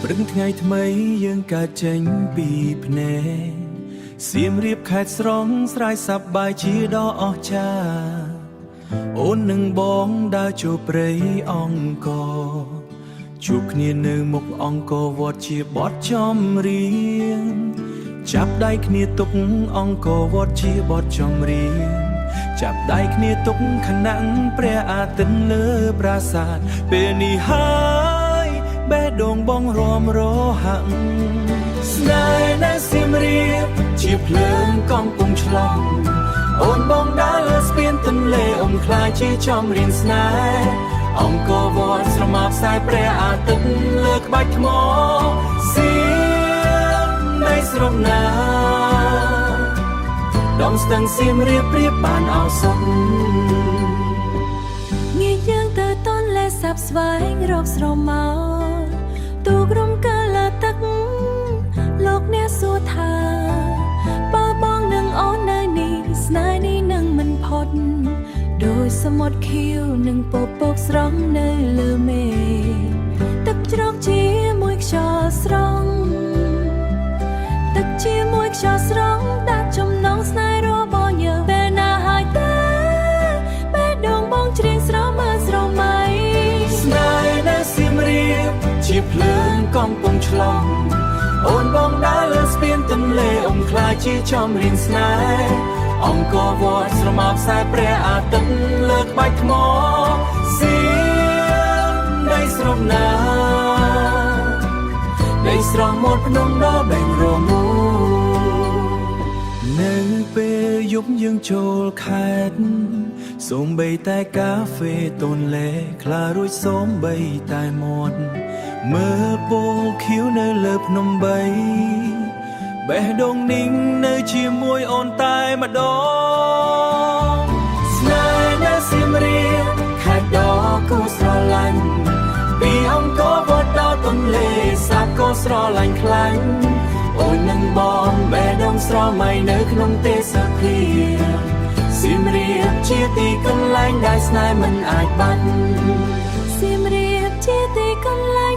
ព្រឹងថ្ងៃថ្មីយើងកើតចេញពីភ្នែកសៀមរាបខេត្តស្រង់ស្រ័យសប្បាយជាដ៏អស្ចារ្យអូននឹងបងដើរចូលព្រៃអង្គរជួបគ្នានៅមុខអង្គរវត្តជាបទចម្រៀងចាប់ដៃគ្នាទុកអង្គរវត្តជាបទចម្រៀងចាប់ដៃគ្នាទុកខណៈព្រះអាទិត្យលើប្រាសាទពេលនេះហើយបេះដូងបងរមរហាក់ស្នេហ៍នៅសៀមរាបជាភ្លើងកង់ពុំឆ្លងអូនបងដើរលើស្ពានទន្លេអ៊ំខ្លាយជាចម្រៀងស្នេហ៍អង្គរវត្តស្រមោលខ្សែព្រះអាទិត្យលើក្បាច់ថ្មសៀមនៃស្រុកណាដំស្ទឹងសៀមរាបប្រៀបបានអោសុខងាយយើងទៅតនលេសាប់ស្វែងរកស្រមោលទូក្រុមកាលទឹកលោកអ្នកសួរថាបើបងនឹងអូននៅនេះស្នេហ៍នេះនឹងមិនផុតដោយសមុទ្រខៀវនឹងពពកស្រង់នៅលើមេទឹកជ្រោកជាមួយខ្យល់ស្រង់ទឹកជាមួយខ្យល់ស្រង់ដាក់ចំណងស្នេហ៍របស់យើងពេលណាហើយទេពេលដងបងច្រៀងស្រមើស្រមៃស្នេហ៍នៅសៀមរាបជាភ្លើងកំពុងឆ្លងអូនបងដើរលើស្ពានទន្លេអ៊ំខ្លាយជាចម្រៀងស្នេហ៍អង្គរវត្តស្រមោលខ្សែព្រះអាទិត្យលើក្បាច់ថ្មសៀមនៃស្រុកណានៃស្រស់មាត់ភ្នំដ៏បែងរមូនៅពេលយប់យើងចូលខេត្តសូម្បីតែកាហ្វេតូនលេខ្លារួចសូម្បីតែមាត់មើលពងខៀវនៅលើភ្នំបីបេះដូងninhនៅជាមួយអូនតែម្ដងស្នេហ៍នៅសៀមរាបខេត្តដ៏គួរស្រឡាញ់ពីអង្គរវត្តដល់ទន្លេសាបក៏ស្រឡាញ់ខ្លាំងអូននឹងបងបេះដូងស្រមៃនៅក្នុងទេសភាសៀមរាបជាទីកន្លែងដែលស្នេហ៍មិនអាចបាត់សៀមរាបជាទីកន្លែង